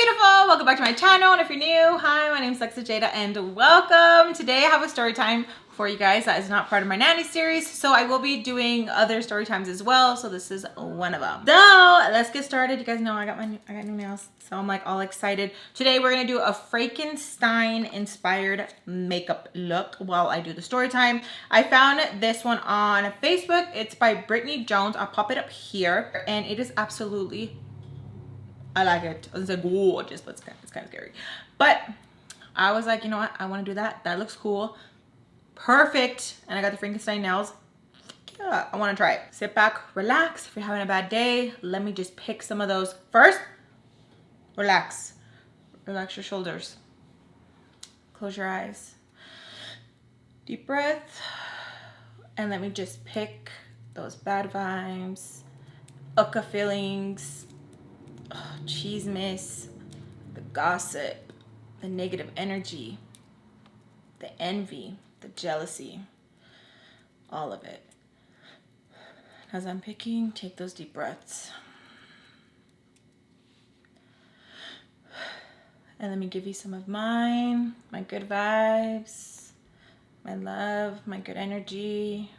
beautiful, welcome back to my channel. And if you're new, hi, my name is Alexis Jayda and welcome. Today I have a story time for you guys that is not part of my nanny series, so I will be doing other story times as well, so this is one of them. So let's get started. You guys know I got new nails, so I'm like all excited. Today we're gonna do a Frankenstein inspired makeup look while I do the story time. I found this one on Facebook. It's by Brittany Jones. I'll pop it up here, and it is absolutely, I like it. It's like gorgeous, but it's kind of scary. But I was like, you know what? I want to do that. That looks cool. Perfect. And I got the Frankenstein nails. Yeah, I want to try it. Sit back, relax. If you're having a bad day, let me just pick some of those. First, relax. Relax your shoulders. Close your eyes. Deep breath. And let me just pick those bad vibes, ucka feelings, chismes, the gossip, the negative energy, the envy, the jealousy, all of it. As I'm picking, take those deep breaths. And let me give you some of mine, my good vibes, my love, my good energy,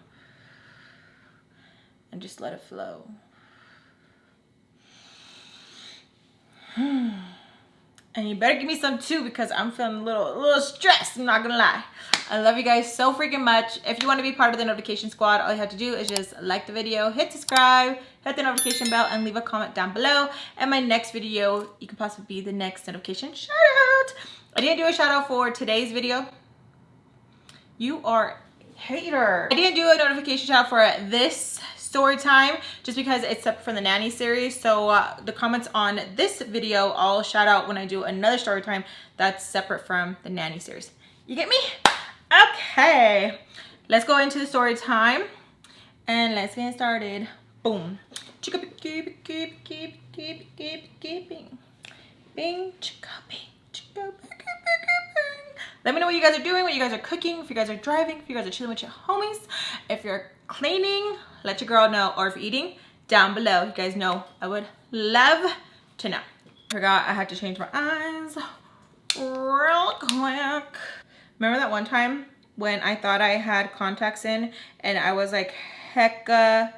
and just let it flow. And you better give me some too, because I'm feeling a little stressed, I'm not gonna lie. I love you guys so freaking much. If you want to be part of the notification squad, all you have to do is just like the video, hit subscribe, hit the notification bell, and leave a comment down below. And my next video, you can possibly be the next notification shout out. I didn't do a shout out for today's video. You are a hater. I didn't do a notification shout out for this story time just because it's separate from the nanny series, so the comments on this video I'll shout out when I do another story time that's separate from the nanny series. You get me? Okay, let's go into the story time and let's get started. Boom. Bing. Let me know what you guys are doing, what you guys are cooking, if you guys are driving, if you guys are chilling with your homies, if you're cleaning, let your girl know, or if you're eating, down below. You guys know I would love to know. Forgot I had to change my eyes real quick. Remember that one time when I thought I had contacts in and I was like hecka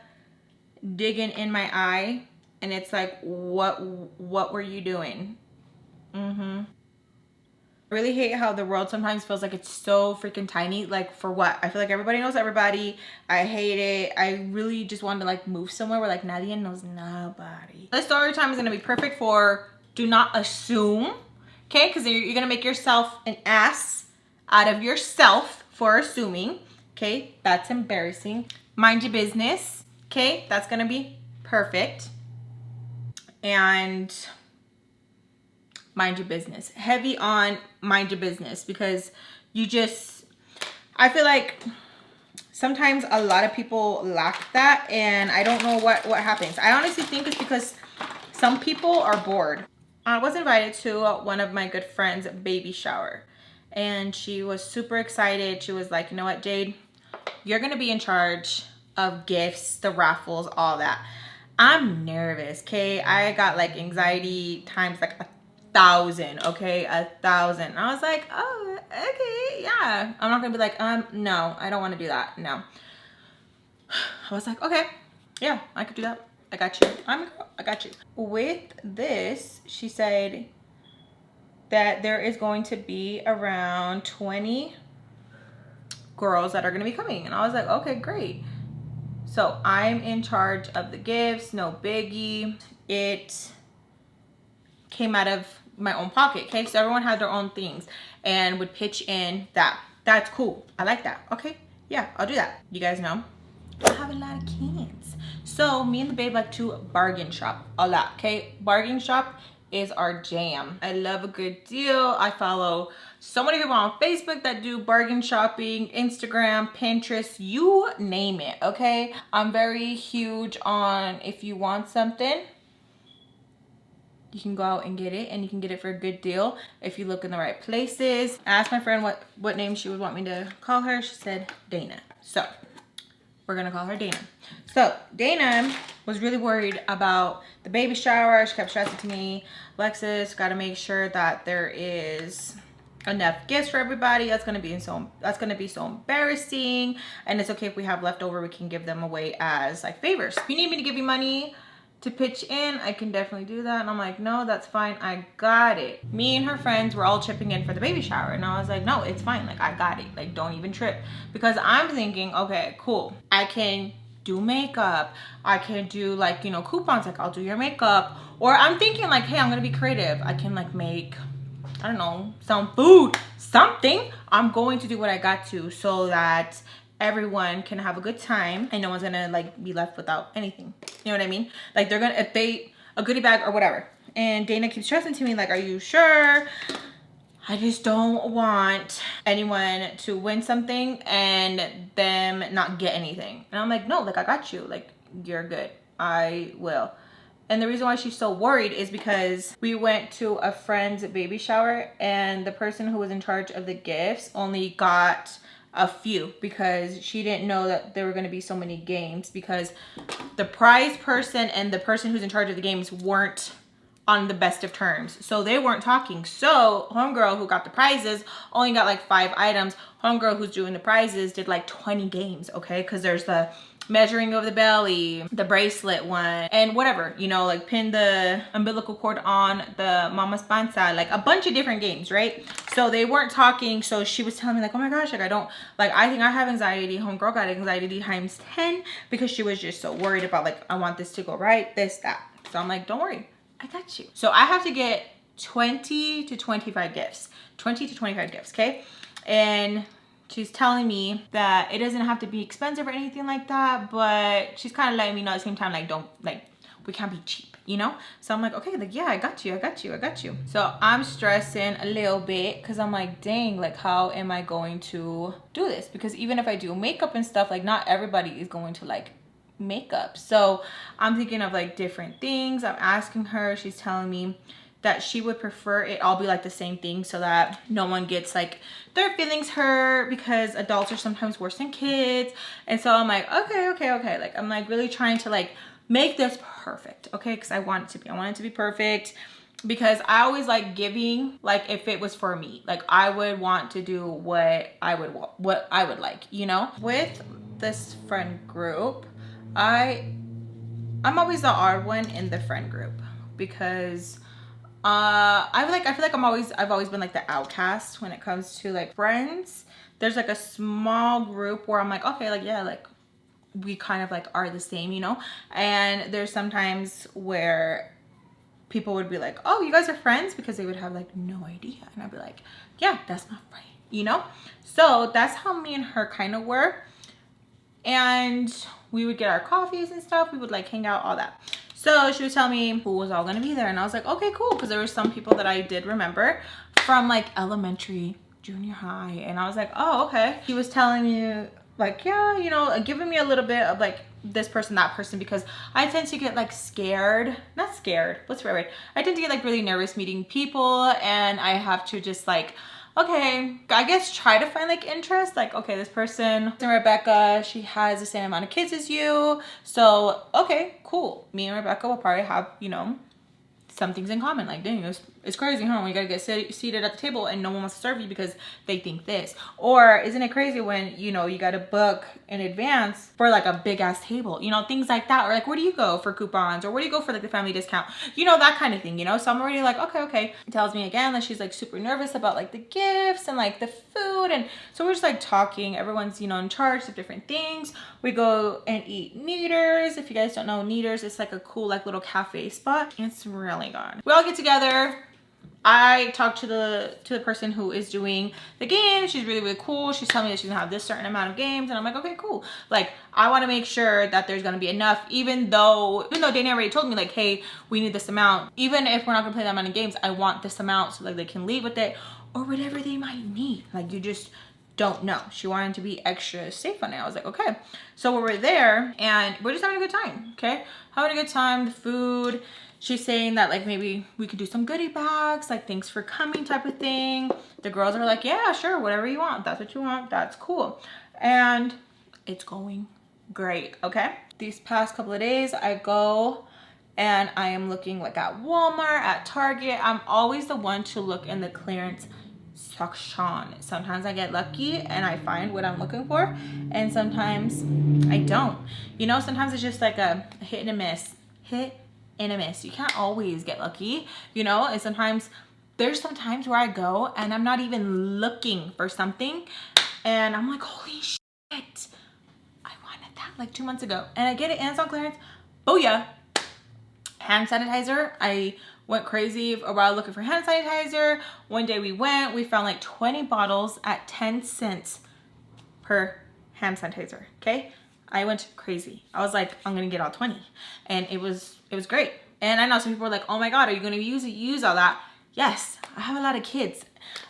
digging in my eye, and it's like, what were you doing? I really hate how the world sometimes feels like it's so freaking tiny. Like, for what? I feel like everybody knows everybody. I hate it. I really just want to like move somewhere where like nadie knows nobody. This story time is going to be perfect for do not assume, okay? Because you're going to make yourself an ass out of yourself for assuming, okay? That's embarrassing. Mind your business, okay? That's going to be perfect. And mind your business. Heavy on mind your business, because I feel like sometimes a lot of people lack that, and I don't know what happens. I honestly think it's because some people are bored. I was invited to one of my good friends' baby shower, and she was super excited. She was like, you know what, Jade, you're gonna be in charge of gifts, the raffles, all that. I'm nervous, okay? I got like anxiety times like 1,000, okay? 1,000. I was like, oh, okay, yeah. I'm not gonna be like, no, I don't want to do that. No. I was like, okay, yeah, I could do that. I got you. I got you. With this, she said that there is going to be around 20 girls that are gonna be coming, and I was like, okay, great. So I'm in charge of the gifts, no biggie. It came out of my own pocket, okay? So everyone had their own things and would pitch in that. That's cool. I like that. Okay, yeah, I'll do that. You guys know I have a lot of kids, so me and the babe like to bargain shop a lot, okay? Bargain shop is our jam. I love a good deal. I follow so many people on Facebook that do bargain shopping, Instagram, Pinterest, you name it, okay? I'm very huge on, if you want something, you can go out and get it, and you can get it for a good deal if you look in the right places. I asked my friend what name she would want me to call her. She said Dana. So We're gonna call her Dana. So Dana was really worried about the baby shower. She kept stressing to me, Alexis, gotta make sure that there is enough gifts for everybody. That's gonna be so embarrassing. And it's okay if we have leftover, we can give them away as like favors. If you need me to give you money to pitch in, I can definitely do that. And I'm like, no, that's fine, I got it. Me and her friends were all chipping in for the baby shower, and I was like, no, it's fine, like I got it, like don't even trip. Because I'm thinking, okay, cool, I can do makeup, I can do like, you know, coupons, like I'll do your makeup. Or I'm thinking like, hey, I'm gonna be creative, I can like make, I don't know, some food, something. I'm going to do what I got to so that everyone can have a good time and no one's gonna like be left without anything. You know what I mean? Like they're gonna, if they, a goodie bag or whatever. And Dana keeps stressing to me like, are you sure? I just don't want anyone to win something and them not get anything. And I'm like, no, like I got you, like you're good, I will. And the reason why she's so worried is because we went to a friend's baby shower and the person who was in charge of the gifts only got a few because she didn't know that there were going to be so many games, because the prize person and the person who's in charge of the games weren't on the best of terms, so they weren't talking. So homegirl who got the prizes only got like 5 items. Homegirl who's doing the prizes did like 20 games, okay? Because there's the measuring of the belly, the bracelet one, and whatever, you know, like pin the umbilical cord on the mama's panza, like a bunch of different games, right? So they weren't talking. So she was telling me like, oh my gosh, like I don't, like I think I have anxiety. Homegirl got anxiety times 10 because she was just so worried about like, I want this to go right, this, that. So I'm like, don't worry, I got you. So I have to get 20 to 25 gifts, 20 to 25 gifts, okay? And she's telling me that it doesn't have to be expensive or anything like that, but she's kind of letting me know at the same time, like, don't, like, we can't be cheap, you know? So I'm like, okay, like, yeah, I got you, I got you, I got you. So I'm stressing a little bit because I'm like, dang, like, how am I going to do this? Because even if I do makeup and stuff, like, not everybody is going to like makeup. So I'm thinking of like different things. I'm asking her, she's telling me that she would prefer it all be like the same thing so that no one gets like their feelings hurt, because adults are sometimes worse than kids. And so I'm like, okay. Like I'm like really trying to like make this perfect, okay? Because I want it to be perfect, because I always like giving, like if it was for me, like I would want to do what I would like, you know? With this friend group, I'm always the odd one in the friend group, because I feel like I've always been like the outcast when it comes to like friends. There's like a small group where I'm like, okay, like yeah, like we kind of like are the same, you know? And there's sometimes where people would be like, oh, you guys are friends, because they would have like no idea. And I'd be like, yeah, that's my friend, you know? So that's how me and her kind of were. And we would get our coffees and stuff. We would like hang out, all that. So she was telling me who was all gonna be there. And I was like, okay, cool. Because there were some people that I did remember from like elementary, junior high. And I was like, oh, okay. He was telling me like, yeah, you know, giving me a little bit of like this person, that person, because I tend to get like scared. Not scared, what's the right word? I tend to get like really nervous meeting people, and I have to just like, okay, I guess try to find like interest. Like, okay, this person, Rebecca, she has the same amount of kids as you. So, okay, cool. Me and Rebecca will probably have, you know, some things in common. Like, dang, it's crazy, huh? When you gotta get seated at the table and no one wants to serve you because they think this. Or isn't it crazy when, you know, you gotta book in advance for like a big ass table, you know, things like that. Or like, where do you go for coupons? Or where do you go for like the family discount? You know, that kind of thing, you know? So I'm already like, okay. It tells me again that she's like super nervous about like the gifts and like the food. And so we're just like talking. Everyone's, you know, in charge of different things. We go and eat Neaters. If you guys don't know Neaters, it's like a cool like little cafe spot. It's really good. We all get together. I talked to the person who is doing the game. She's really cool. She's telling me that she's gonna have this certain amount of games, and I'm like, okay, cool. Like, I want to make sure that there's gonna be enough, even though Dana already told me like, hey, we need this amount. Even if we're not gonna play that many games, I want this amount so like they can leave with it or whatever they might need. Like, you just don't know. She wanted to be extra safe on it. I was like, okay. So we're there and we're just having a good time, okay? Having a good time, the food. She's saying that like maybe we could do some goodie bags, like thanks for coming type of thing. The girls are like, yeah, sure, whatever you want. That's what you want. That's cool. And it's going great. Okay, these past couple of days I go and I am looking like at Walmart, at Target. I'm always the one to look in the clearance section. Sometimes I get lucky and I find what I'm looking for, and sometimes I don't. You know, sometimes it's just like a hit and a miss. Hit and a miss. You can't always get lucky, you know, and sometimes there's some times where I go and I'm not even looking for something and I'm like, holy shit, I wanted that like 2 months ago and I get it and it's on clearance. Booyah. Hand sanitizer. I went crazy while looking for hand sanitizer. One day we found like 20 bottles at 10 cents per hand sanitizer. Okay, I went crazy. I was like, I'm gonna get all 20, and it was great. And I know some people are like, oh my god, are you gonna use all that? Yes, I have a lot of kids.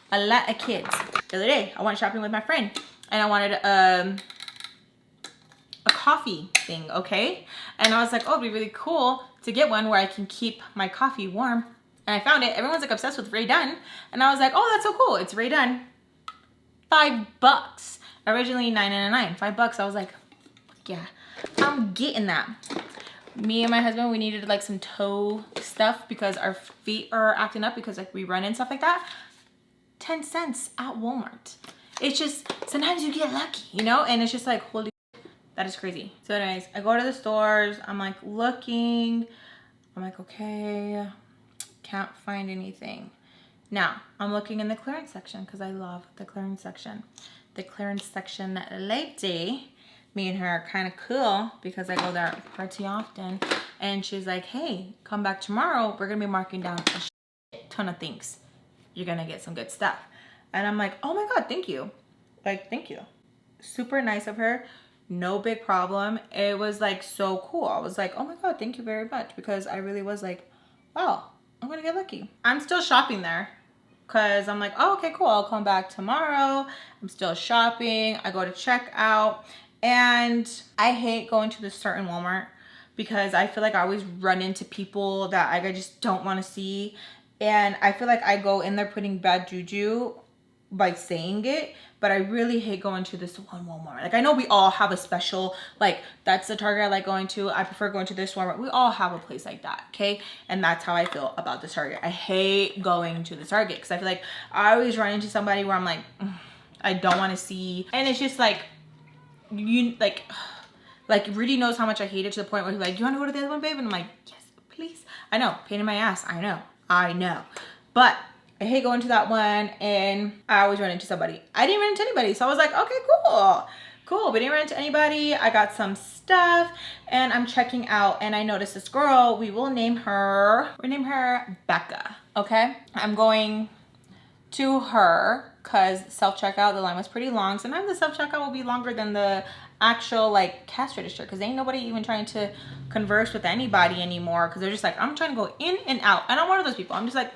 The other day I went shopping with my friend and I wanted a coffee thing, okay? And I was like, oh, it'd be really cool to get one where I can keep my coffee warm. And I found it. Everyone's like obsessed with Ray Dunn. And I was like, oh, that's so cool. It's Ray Dunn. $5. Originally $9.99. $5. I was like, yeah, I'm getting that. Me and my husband, we needed like some toe stuff because our feet are acting up because like we run and stuff like that. 10 cents at Walmart. It's just, sometimes you get lucky, you know? And it's just like, holy, that is crazy. So anyways, I go to the stores. I'm like looking. I'm like, okay, can't find anything. Now, I'm looking in the clearance section because I love the clearance section. The clearance section lady, me and her are kind of cool because I go there pretty often. And she's like, hey, come back tomorrow. We're going to be marking down a shit ton of things. You're going to get some good stuff. And I'm like, oh my God, thank you. Like, thank you. Super nice of her. No big problem. It was like so cool. I was like, oh my God, thank you very much. Because I really was like, wow, I'm going to get lucky. I'm still shopping there. Because I'm like, oh, okay, cool. I'll come back tomorrow. I'm still shopping. I go to checkout. And I hate going to this certain Walmart because I feel like I always run into people that I just don't want to see. And I feel like I go in there putting bad juju by saying it, but I really hate going to this one Walmart. Like, I know we all have a special, like, that's the Target I like going to. I prefer going to this Walmart. We all have a place like that, okay? And that's how I feel about the Target. I hate going to the Target because I feel like I always run into somebody where I'm like, I don't want to see. And it's just like, you, like Rudy knows how much I hate it to the point where he's like, you want to go to the other one, babe? And I'm like, yes, please. I know, pain in my ass. I know. But I hate going to that one, and I always run into somebody. I didn't run into anybody, so I was like, okay, cool. But didn't run into anybody. I got some stuff, and I'm checking out, and I noticed this girl. We'll name her Becca, okay? I'm going to her because self-checkout, the line was pretty long. Sometimes the self-checkout will be longer than the actual like cash register because ain't nobody even trying to converse with anybody anymore because they're just like, I'm trying to go in and out. And I'm one of those people. I'm just like,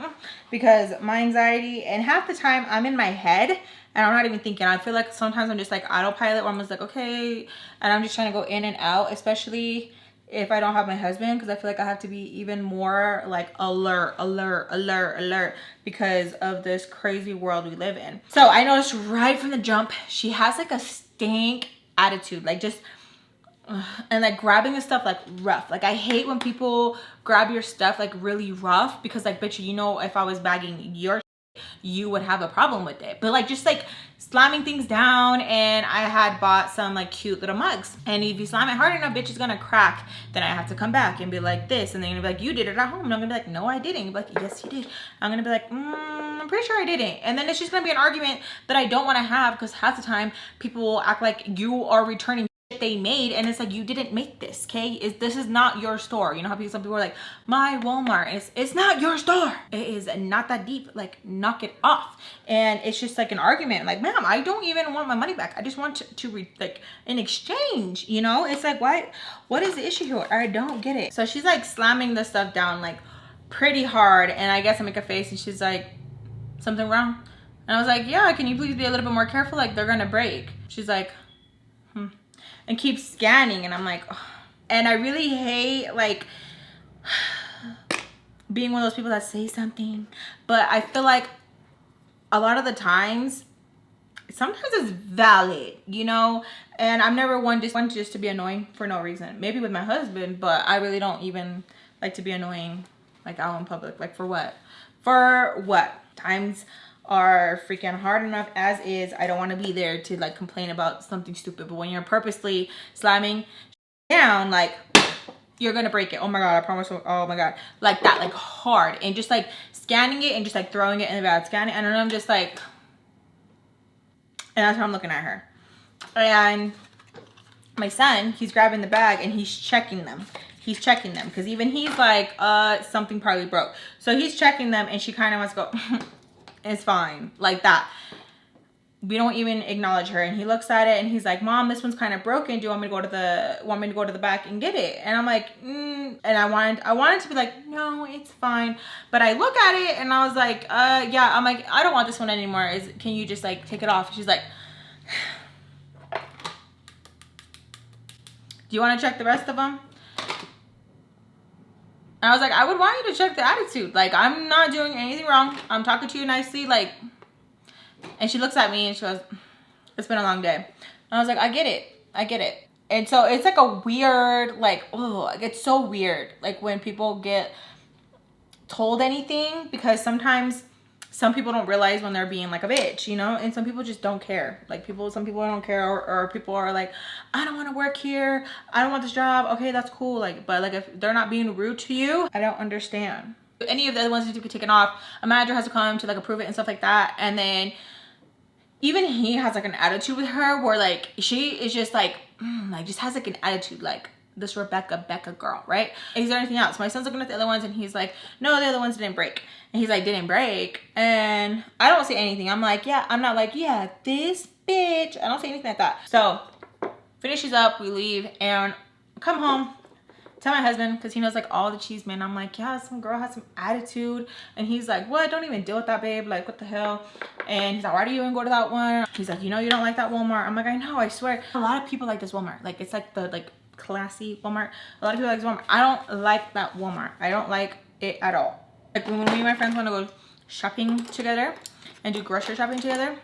because my anxiety, and half the time I'm in my head and I'm not even thinking. I feel like sometimes I'm just like autopilot where I'm just like, okay, and I'm just trying to go in and out, especially if I don't have my husband, because I feel like I have to be even more like alert because of this crazy world we live in. So I noticed right from the jump, she has like a stink attitude, like just and like grabbing the stuff like rough. Like I hate when people grab your stuff like really rough because like, bitch, you know, if I was bagging your shit, you would have a problem with it. But like just like slamming things down, and I had bought some like cute little mugs, and if you slam it hard enough, bitch, is gonna crack. Then I have to come back and be like this, and then you're gonna be like, you did it at home, and I'm gonna be like, no, I didn't. You're like, yes, you did. I'm gonna be like, I'm pretty sure I didn't. And then it's just gonna be an argument that I don't want to have because half the time people will act like you are returning they made, and it's like, you didn't make this, okay? This is not your store. You know how some people are like, my Walmart, it's not your store. It is not that deep. Like, knock it off. And it's just like an argument, like, ma'am, I don't even want my money back. I just want to like in exchange, you know? It's like, what is the issue here? I don't get it. So she's like slamming the stuff down like pretty hard, and I guess I make a face, and she's like, something wrong? And I was like, yeah, can you please be a little bit more careful? Like, they're gonna break. She's like, and keep scanning, and I'm like, ugh. And I really hate like being one of those people that say something, but I feel like a lot of the times sometimes it's valid, you know. And I'm never one just to be annoying for no reason. Maybe with my husband, but I really don't even like to be annoying like out in public. Like for what? For what? Times are freaking hard enough as is. I don't want to be there to like complain about something stupid. But when you're purposely slamming down, like, you're gonna break it. Oh my god, I promise. Oh my god, like that, like hard, and just like scanning it and just like throwing it in the bag, scanning it, and I'm just like, and that's how I'm looking at her. And my son, he's grabbing the bag and he's checking them. He's checking them because even he's like, something probably broke. So he's checking them, and she kind of wants to go, it's fine, like that. We don't even acknowledge her, and he looks at it and he's like, Mom, this one's kind of broken. Do you want me to go to the back and get it? And I'm like, and I wanted to be like, no, it's fine. But I look at it and I was like, yeah. I'm like, I don't want this one anymore. Can you just like take it off? She's like, do you want to check the rest of them? And I was like, I would want you to check the attitude. Like, I'm not doing anything wrong. I'm talking to you nicely, like. And she looks at me and she goes, it's been a long day. And I was like, I get it. And so it's like a weird, like, oh, it's so weird. Like when people get told anything, because sometimes some people don't realize when they're being like a bitch, you know? And some people just don't care. Like some people don't care, or people are like, I don't want to work here. I don't want this job. Okay, that's cool. Like, but like if they're not being rude to you, I don't understand. Any of the other ones need to be taken off. A manager has to come to like approve it and stuff like that. And then even he has like an attitude with her where like she is just like just has like an attitude like this Becca girl, right? Is there anything else? My son's looking at the other ones and he's like, no, the other ones didn't break. And he's like, didn't break. And I don't say anything. I'm like, yeah, I'm not like, yeah, this bitch. I don't say anything like that. So finishes up, we leave, and come home. Tell my husband, because he knows like all the cheese men. I'm like, yeah, some girl has some attitude. And he's like, what? Don't even deal with that, babe. Like, what the hell? And he's like, why do you even go to that one? He's like, you know, you don't like that Walmart. I'm like, I know, I swear. A lot of people like this Walmart. Like, it's like the like classy Walmart. A lot of people like this Walmart. I don't like that Walmart. I don't like it at all. Like when me and my friends want to go shopping together and do grocery shopping together,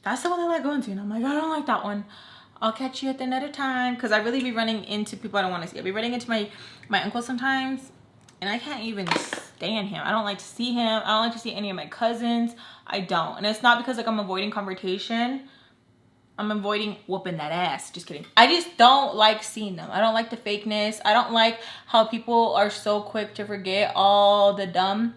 that's the one I like going to. And I'm like, I don't like that one. I'll catch you at another time, because I really be running into people I don't want to see. I be running into my uncle sometimes, and I can't even stand him. I don't like to see him. I don't like to see any of my cousins. I don't. And it's not because like I'm avoiding confrontation. I'm avoiding whooping that ass. Just kidding. I just don't like seeing them. I don't like the fakeness. I don't like how people are so quick to forget all the dumb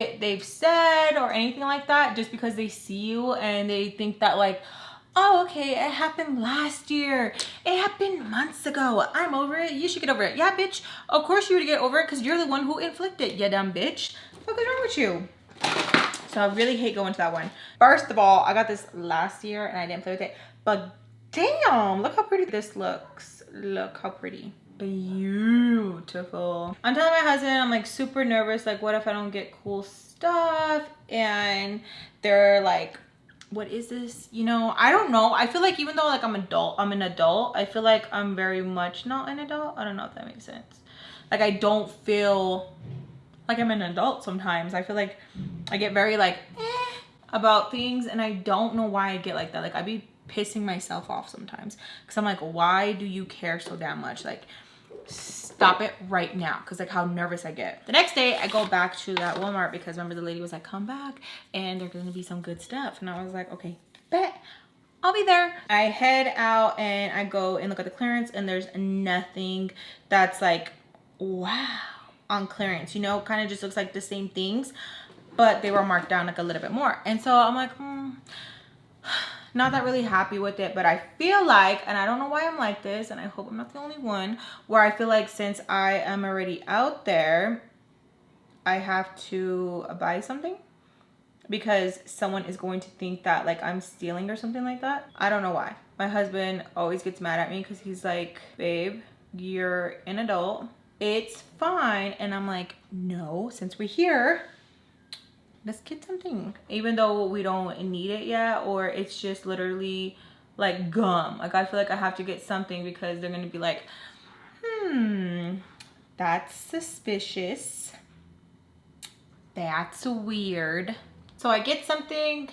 shit they've said or anything like that just because they see you and they think that like, oh, okay, it happened last year. It happened months ago. I'm over it. You should get over it. Yeah, bitch. Of course you would get over it because you're the one who inflicted it, you dumb bitch. What is wrong with you? So I really hate going to that one. First of all, I got this last year and I didn't play with it. But damn, look how pretty this looks. Look how pretty. Beautiful. I'm telling my husband, I'm like super nervous. Like, what if I don't get cool stuff? And they're like, what is this? You know, I don't know. I feel like even though like I'm an adult, I feel like I'm very much not an adult. I don't know if that makes sense. Like I don't feel like I'm an adult sometimes. I feel like I get very like about things, and I don't know why I get like that. Like I be pissing myself off sometimes because I'm like, why do you care so damn much? Like stop it right now, because like how nervous I get. The next day I go back to that Walmart because remember the lady was like, come back and there's gonna be some good stuff, and I was like, okay, bet, I'll be there. I head out and I go and look at the clearance, and there's nothing that's like wow on clearance, you know. Kind of just looks like the same things, but they were marked down like a little bit more. And so I'm like, not that really happy with it. But I feel like, and I don't know why I'm like this, and I hope I'm not the only one, where I feel like since I am already out there, I have to buy something because someone is going to think that like I'm stealing or something like that. I don't know why. My husband always gets mad at me because he's like, babe, you're an adult, it's fine. And I'm like, no, since we're here, let's get something, even though we don't need it yet, or it's just literally like gum. Like I feel like I have to get something because they're gonna be like, that's suspicious, that's weird. So I get something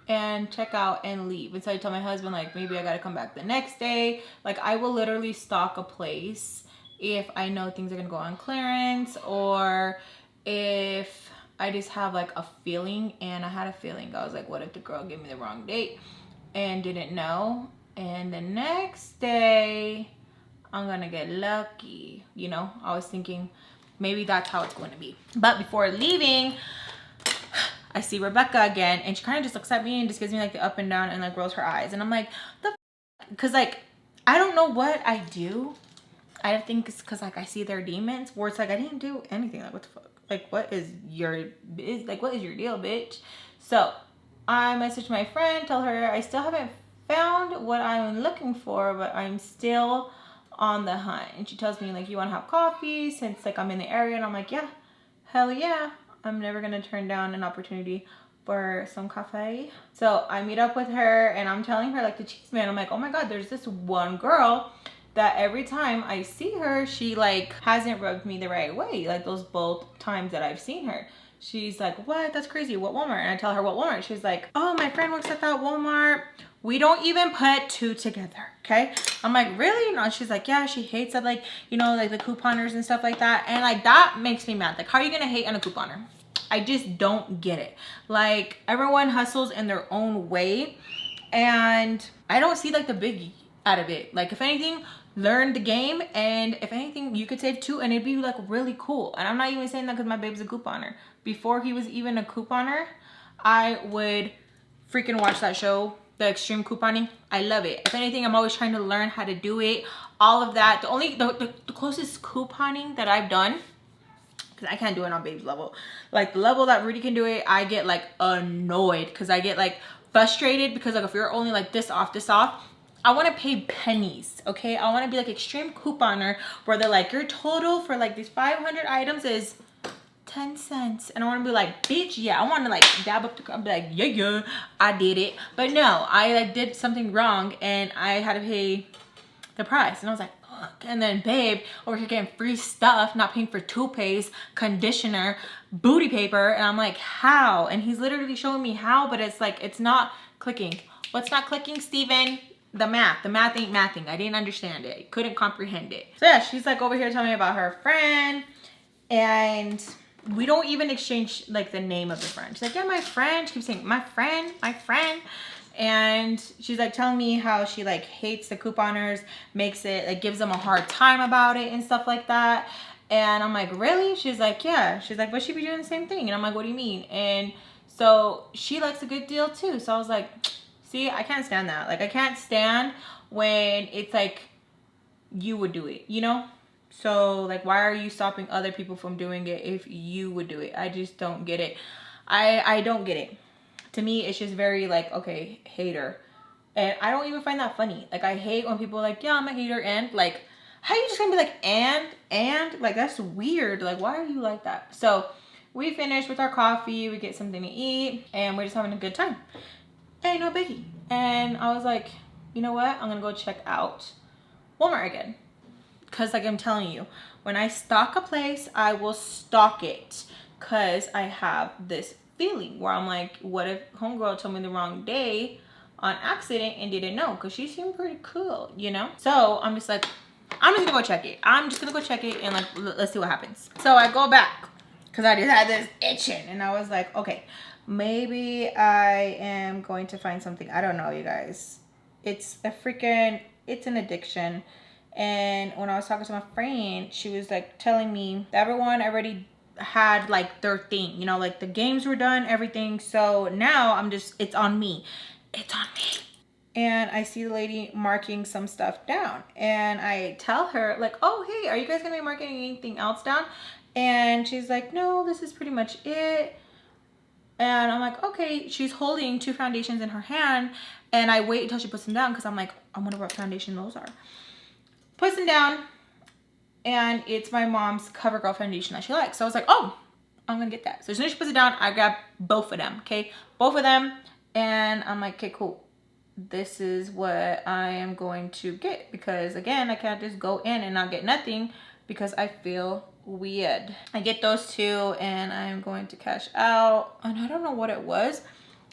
and check out and leave. And so I tell my husband, like, maybe I gotta come back the next day. Like, I will literally stock a place if I know things are gonna go on clearance, or if I just have like a feeling. And I had a feeling. I was like, what if the girl gave me the wrong date and didn't know, and the next day I'm gonna get lucky, you know? I was thinking maybe that's how it's going to be. But before leaving, I see Rebecca again, and she kind of just looks at me and just gives me like the up and down and like rolls her eyes. And I'm like, because like, I don't know what I do. I think it's because like I see their demons, where it's like, I didn't do anything. Like, what the fuck? Like, what is your deal, bitch? So I messaged my friend, tell her I still haven't found what I'm looking for, but I'm still on the hunt. And she tells me like, you want to have coffee since like I'm in the area? And I'm like, yeah, hell yeah. I'm never gonna turn down an opportunity for some cafe. So I meet up with her, and I'm telling her like the cheese man. I'm like, oh my god, there's this one girl that every time I see her, she like hasn't rubbed me the right way. Like those both times that I've seen her. She's like, what? That's crazy. What Walmart? And I tell her what Walmart. She's like, oh, my friend works at that Walmart. We don't even put two together, okay? I'm like, really? No. She's like, yeah, she hates that, like, you know, like the couponers and stuff like that. And like, that makes me mad. Like, how are you gonna hate on a couponer? I just don't get it. Like, everyone hustles in their own way, and I don't see like the big out of it. Like, if anything, learn the game, and if anything, you could save two and it'd be like really cool. And I'm not even saying that because my babe's a couponer. Before he was even a couponer, I would freaking watch that show, the extreme couponing. I love it. If anything, I'm always trying to learn how to do it, all of that. The closest couponing that I've done, because I can't do it on babe's level, like the level that Rudy can do it, I get like annoyed because I get like frustrated, because like if you're only like this off, I want to pay pennies, okay? I want to be like extreme couponer, where they're like, your total for like these 500 items is 10 cents. And I want to be like, bitch, yeah. I want to like dab up the, I'll be like, yeah, I did it. But no, I like did something wrong, and I had to pay the price. And I was like, fuck. And then babe over here getting free stuff, not paying for toothpaste, conditioner, booty paper. And I'm like, how? And he's literally showing me how, but it's like, it's not clicking. What's not clicking, Steven? The math ain't mathing. I didn't understand it. Couldn't comprehend it. So yeah, she's like over here telling me about her friend, and we don't even exchange like the name of the friend. She's like, yeah, my friend. She keeps saying, my friend. And she's like telling me how she like hates the couponers, makes it like, gives them a hard time about it and stuff like that. And I'm like, really? She's like, yeah. She's like, but she be doing the same thing. And I'm like, what do you mean? And so she likes a good deal too. So I was like, see, I can't stand that. Like, I can't stand when it's like you would do it, you know? So like, why are you stopping other people from doing it if you would do it? I just don't get it. I don't get it. To me, it's just very like, okay, hater. And I don't even find that funny. Like, I hate when people are like, yeah, I'm a hater, and like, how are you just gonna be like, and like, that's weird. Like, why are you like that? So we finish with our coffee, we get something to eat, and we're just having a good time. Hey, no biggie. And I was like, you know what? I'm gonna go check out Walmart again. Cause like I'm telling you, when I stock a place, I will stalk it. Cause I have this feeling where I'm like, what if homegirl told me the wrong day on accident and didn't know? Cause she seemed pretty cool, you know? So I'm just like, I'm just gonna go check it. I'm just gonna go check it and like, let's see what happens. So I go back, cause I just had this itching, and I was like, okay, maybe I am going to find something. I don't know, you guys. It's an addiction. And when I was talking to my friend, she was like telling me that everyone already had like their thing, you know, like the games were done, everything. So now it's on me. It's on me. And I see the lady marking some stuff down, and I tell her like, oh, hey, are you guys gonna be marking anything else down? And she's like, no, this is pretty much it. And I'm like, okay. She's holding two foundations in her hand, and I wait until she puts them down, because I'm like, I wonder what foundation those are. Puts them down, and it's my mom's CoverGirl foundation that she likes. So I was like, oh, I'm gonna get that. So as soon as she puts it down, I grab both of them, okay? Both of them, and I'm like, okay, cool. This is what I am going to get, because again, I can't just go in and not get nothing, because I feel weird. I get those two, and I'm going to cash out, and I don't know what it was,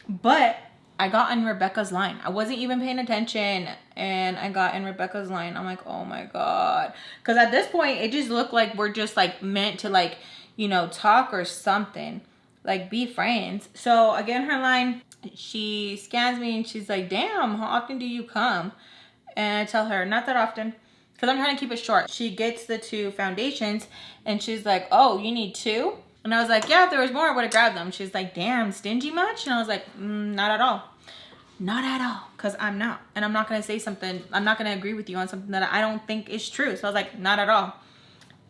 but I got in Rebecca's line. I wasn't even paying attention, and I got in Rebecca's line. I'm like, oh my God. Because at this point, it just looked like we're just like meant to like, you know, talk or something, like be friends. So I get in her line. She scans me and she's like, damn, how often do you come? And I tell her, not that often, because I'm trying to keep it short. She gets the 2 foundations and she's like, oh, you need 2? And I was like, yeah, if there was more, I would have grabbed them. She's like, damn, stingy much? And I was like, not at all. Not at all, because I'm not. And I'm not going to say something. I'm not going to agree with you on something that I don't think is true. So I was like, not at all.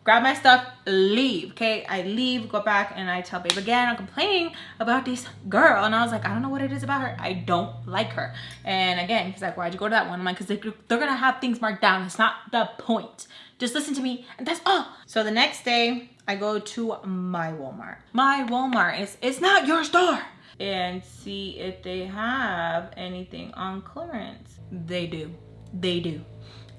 Grab my stuff, leave, okay? I leave, go back, and I tell babe again, I'm complaining about this girl. And I was like, I don't know what it is about her. I don't like her. And again, he's like, why'd you go to that one? I'm like, because they're going to have things marked down. It's not the point. Just listen to me, and that's all. So the next day, I go to my Walmart. My Walmart, it's not your store. And see if they have anything on clearance. They do. They do.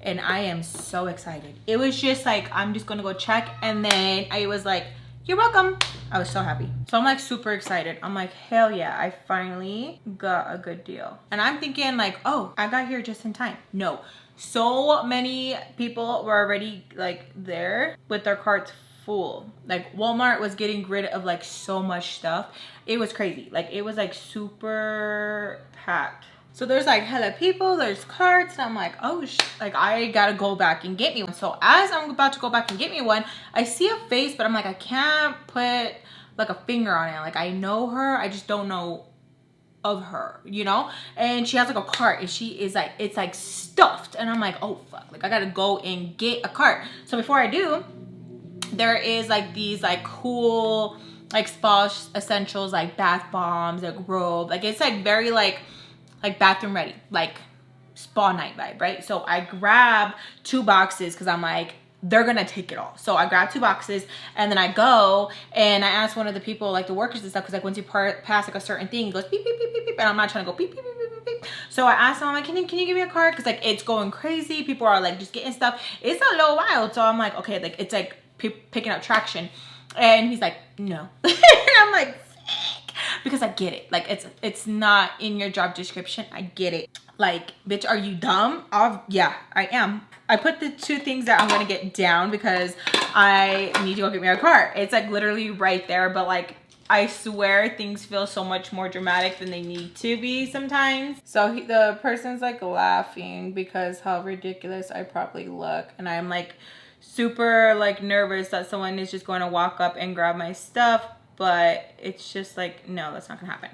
And I am so excited. It was just like, I'm just gonna go check. And then I was like, you're welcome. I was so happy. So I'm like super excited. I'm like, hell yeah, I finally got a good deal. And I'm thinking like, oh, I got here just in time. No, so many people were already like there with their carts full. Like Walmart was getting rid of like so much stuff. It was crazy. Like it was like super packed. So there's like hella people, there's carts, and I'm like, oh, like I gotta go back and get me one. So as I'm about to go back and get me one, I see a face, but I'm like, I can't put like a finger on it. Like I know her, I just don't know of her, you know? And she has like a cart, and she is like, it's like stuffed. And I'm like, oh fuck, like I gotta go and get a cart. So before I do, there is like these like cool like spa essentials, like bath bombs, like robe. Like it's like very like bathroom ready, like spa night vibe, right? So I grab 2 boxes because I'm like, they're gonna take it all. So I grab 2 boxes, and then I go and I ask one of the people, like the workers and stuff, because like once you pass like a certain thing, it goes beep beep beep beep beep, and I'm not trying to go beep beep beep beep beep. So I asked him, I'm like, can you give me a card? Because like it's going crazy. People are like just getting stuff. It's a little wild. So I'm like, okay, like it's like picking up traction. And he's like, no. And I'm like, because I get it. Like it's not in your job description. I get it. Like, bitch, are you dumb? Yeah, I am. I put the 2 things that I'm gonna get down because I need to go get me a car. It's like literally right there, but like I swear things feel so much more dramatic than they need to be sometimes. So the person's like laughing because how ridiculous I probably look, and I'm like super like nervous that someone is just going to walk up and grab my stuff. But it's just like, no, that's not gonna happen.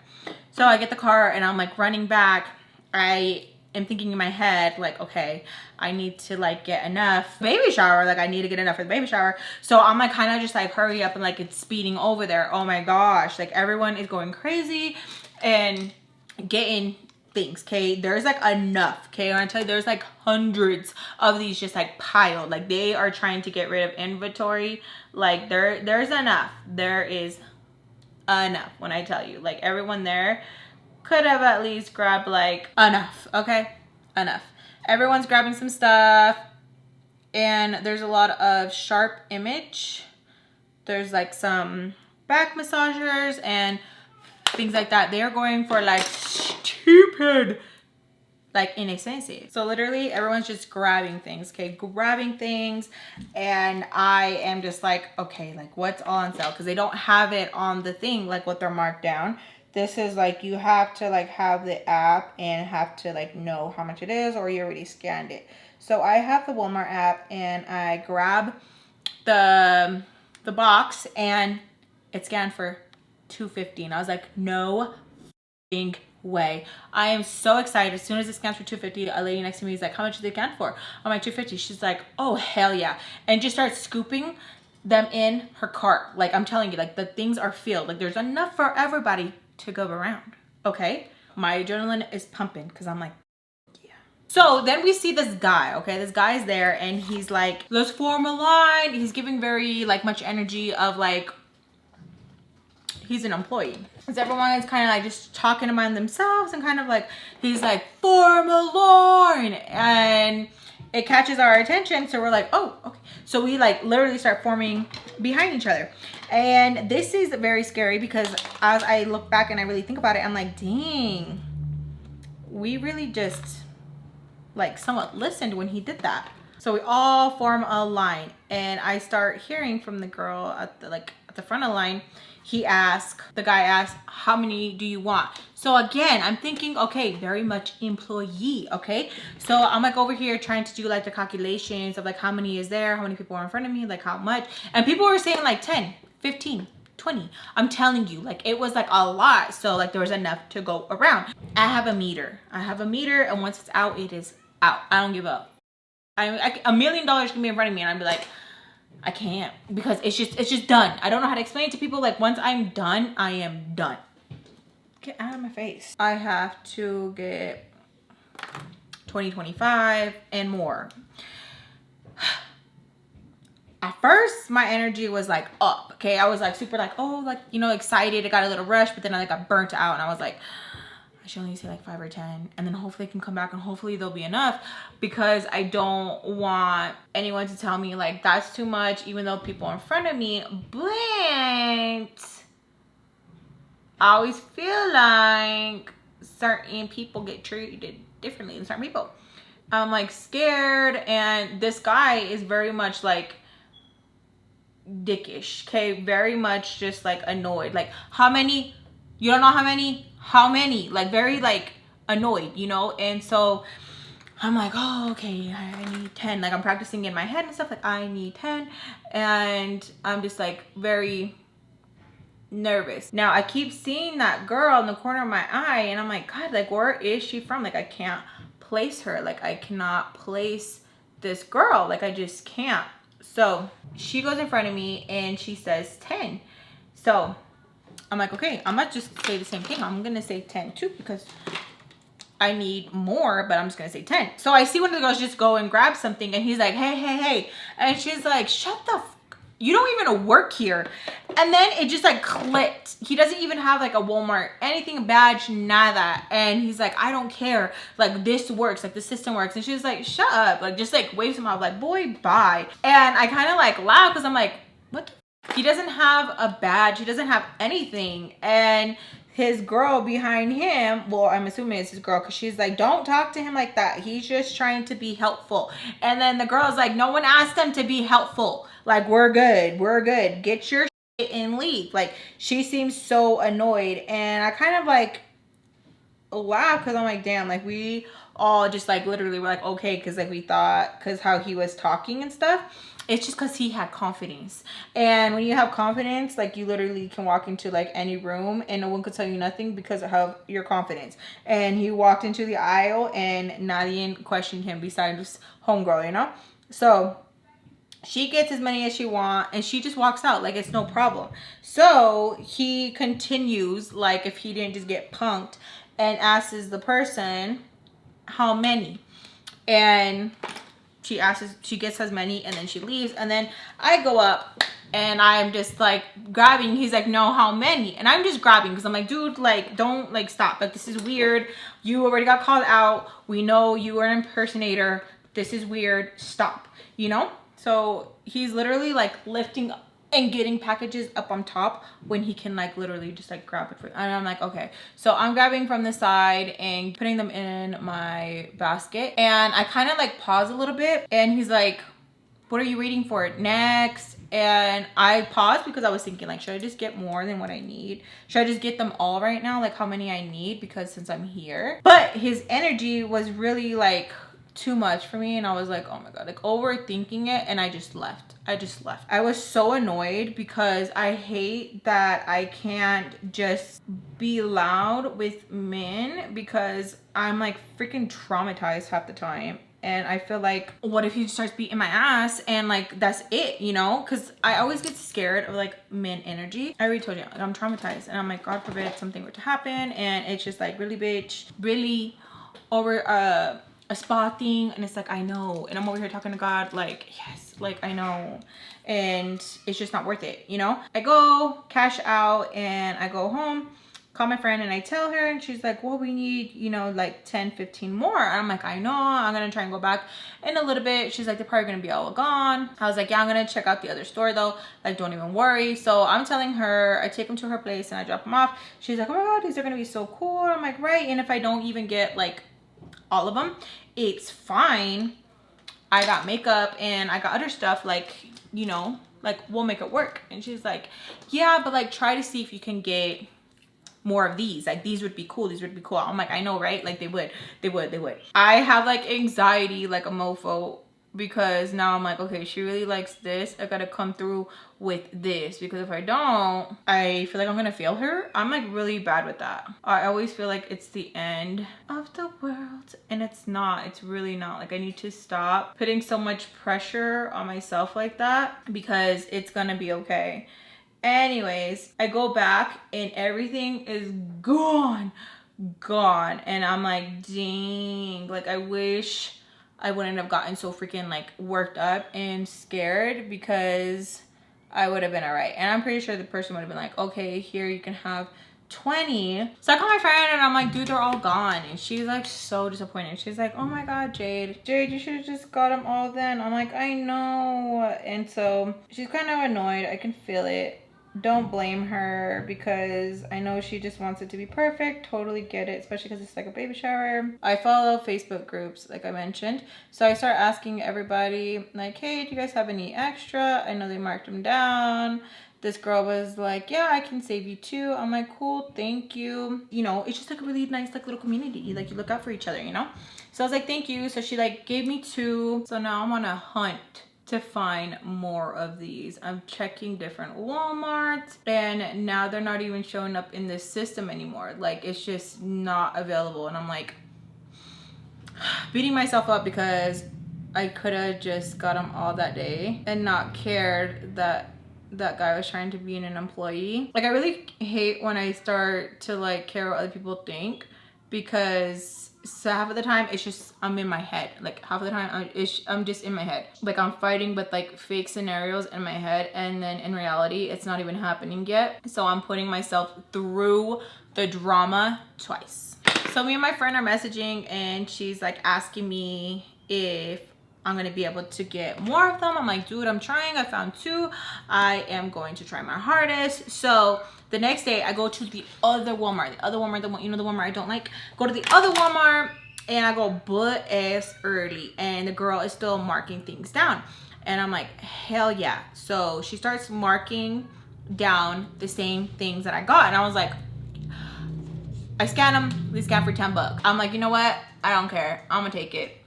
So I get the car and I'm like running back. I am thinking in my head, like, okay, I need to like get enough baby shower. Like I need to get enough for the baby shower. So I'm like kind of just like hurry up and like it's speeding over there. Oh my gosh, like everyone is going crazy and getting things, okay? There's like enough, okay? When I tell you, there's like hundreds of these just like piled. Like they are trying to get rid of inventory. Like there's enough. There is enough when I tell you. Like everyone there could have at least grabbed like enough, okay? Enough. Everyone's grabbing some stuff, and there's a lot of sharp image. There's like some back massagers and things like that. They are going for like stupid, like inexpensive. So literally everyone's just grabbing things, okay? Grabbing things, and I am just like, okay, like what's on sale? Because they don't have it on the thing, like what they're marked down. This is like, you have to like have the app and have to like know how much it is, or you already scanned it. So I have the Walmart app, and I grab the box, and it scanned for $2.50, and I was like, no way. I am so excited. As soon as it scans for $2.50, a lady next to me is like, how much did it scan for? I'm like, $2.50. She's like, oh hell yeah, and just starts scooping them in her cart. Like I'm telling you, like the things are filled. Like there's enough for everybody to go around, okay? My adrenaline is pumping because I'm like, yeah. So then we see this guy, okay? This guy is there, and he's like, let's form a line. He's giving very like much energy of like he's an employee. Because everyone is kind of like just talking among themselves, and kind of like, he's like, form a line, and it catches our attention. So we're like, oh, okay. So we like literally start forming behind each other. And this is very scary because as I look back and I really think about it, I'm like, dang, we really just like somewhat listened when he did that. So we all form a line, and I start hearing from the girl at the front of the line. The guy asked, how many do you want? So again, I'm thinking, okay, very much employee, okay? So I'm like over here trying to do like the calculations of like how many is there, how many people are in front of me, like how much. And people were saying like 10, 15, 20. I'm telling you, like it was like a lot. So like there was enough to go around. I have a meter, and once it's out, it is out. I don't give up. $1 million can be in front of me and I'd be like, I can't, because it's just done. I don't know how to explain it to people. Like once I'm done, I am done. Get out of my face. I have to get 2025 and more. At first, my energy was like up. Okay, I was like super like, oh, like, you know, excited. I got a little rush, but then I like got burnt out and I was like, I should only say like 5 or 10, and then hopefully I can come back and hopefully there'll be enough, because I don't want anyone to tell me like that's too much, even though people in front of me. But I always feel like certain people get treated differently than certain people. I'm like scared, and this guy is very much like dickish, okay? Very much just like annoyed. Like, how many? You don't know how many? How many? Like very like annoyed, you know? And so I'm like, oh, okay, I need 10. Like I'm practicing in my head and stuff, like I need 10. And I'm just like very nervous. Now I keep seeing that girl in the corner of my eye, and I'm like, God, like where is she from? Like I can't place her. Like I cannot place this girl. Like I just can't. So she goes in front of me and she says 10. So I'm like, okay, I'm not just say the same thing. I'm gonna say 10 too, because I need more, but I'm just gonna say 10. So I see one of the girls just go and grab something, and he's like, hey, hey, hey. And she's like, shut the f, you don't even work here. And then it just like clicked. He doesn't even have like a Walmart, anything, badge, nada. And he's like, I don't care. Like this works, like the system works. And she's like, shut up. Like just like waves him off, like, boy, bye. And I kind of like laugh, because I'm like, what the? He doesn't have a badge. He doesn't have anything. And his girl behind him, well, I'm assuming it's his girl, because she's like, don't talk to him like that. He's just trying to be helpful. And then the girl's like, no one asked him to be helpful. Like, we're good. We're good. Get your shit and leave. Like, she seems so annoyed. And I kind of like laugh, because I'm like, damn, like we all just like literally were like, okay, because like we thought, because how he was talking and stuff. It's just because he had confidence. And when you have confidence, like you literally can walk into like any room and no one could tell you nothing because of your confidence. And he walked into the aisle and nadie questioned him besides homegirl, you know? So she gets as many as she wants and she just walks out like it's no problem. So he continues like if he didn't just get punked, and asks the person how many. And she gets as many, and then she leaves. And then I go up and I'm just like grabbing. He's like, no, how many? And I'm just grabbing, because I'm like, dude, like don't like stop. Like this is weird. You already got called out. We know you are an impersonator. This is weird. Stop. You know? So he's literally like lifting up and getting packages up on top when he can like literally just like grab it for, and I'm like, okay. So I'm grabbing from the side and putting them in my basket, and I kind of like pause a little bit, and he's like, what are you waiting for? Next. And I paused because I was thinking like, should I just get more than what I need? Should I just get them all right now, like how many I need, because since I'm here? But his energy was really like too much for me, and I was like, oh my god, like overthinking it, and I just left. I was so annoyed, because I hate that I can't just be loud with men, because I'm like freaking traumatized half the time. And I feel like, what if he starts beating my ass and like that's it, you know? Because I always get scared of like men energy. I already told you, like, I'm traumatized, and I'm like, God forbid something were to happen, and it's just like really, bitch, really over a spa thing. And it's like, I know, and I'm over here talking to God like, yes, like I know, and it's just not worth it, you know? I go cash out and I go home, call my friend and I tell her, and she's like, well, we need, you know, like 10, 15 more. And I'm like, I know, I'm gonna try and go back in a little bit. She's like, they're probably gonna be all gone. I was like, yeah, I'm gonna check out the other store though. Like, don't even worry. So I'm telling her, I take them to her place and I drop them off. She's like, oh my God, these are gonna be so cool. I'm like, right. And if I don't even get like all of them, it's fine. I got makeup and I got other stuff, like, you know, like we'll make it work. And she's like, yeah, but like try to see if you can get more of these. Like, these would be cool, these would be cool. I'm like, I know, right? Like, they would. I have like anxiety like a mofo, because now I'm like, okay, she really likes this. I gotta come through with this, because if I don't, I feel like I'm gonna fail her. I'm like really bad with that. I always feel like it's the end of the world, and it's not. It's really not. Like, I need to stop putting so much pressure on myself like that, because it's gonna be okay. Anyways, I go back and everything is gone. And I'm like, dang, like I wish I wouldn't have gotten so freaking like worked up and scared, because I would have been all right. And I'm pretty sure the person would have been like, okay, here you can have 20. So I call my friend and I'm like, dude, they're all gone. And she's like so disappointed. She's like, oh my God, Jade, you should have just got them all then. I'm like, I know. And so she's kind of annoyed. I can feel it. Don't blame her, because I know she just wants it to be perfect. Totally get it, especially because it's like a baby shower. I follow Facebook groups, like I mentioned. So I start asking everybody, like, hey, do you guys have any extra? I know they marked them down. This girl was like, yeah, I can save you too. I'm like, cool, thank you. You know, it's just like a really nice like little community. Like, you look out for each other, you know? So I was like, thank you. So she like gave me 2. So now I'm on a hunt to find more of these. I'm checking different Walmarts, and now they're not even showing up in this system anymore. Like, it's just not available. And I'm like beating myself up, because I could have just got them all that day and not cared that that guy was trying to be an employee. Like, I really hate when I start to like care what other people think, because so half of the time it's just I'm in my head. Like, half of the time I'm just in my head. Like, I'm fighting with like fake scenarios in my head, and then in reality it's not even happening yet. So I'm putting myself through the drama twice. So me and my friend are messaging, and she's like asking me if I'm gonna be able to get more of them. I'm like, dude, I'm trying. I found 2. I am going to try my hardest. So the next day I go to the other Walmart, the one, you know, the Walmart I don't like. Go to the other Walmart, and I go butt ass early, and the girl is still marking things down. And I'm like, hell yeah. So she starts marking down the same things that I got, and I was like, I scan them, they scan for 10 bucks. I'm like, you know what? I don't care. I'm gonna take it.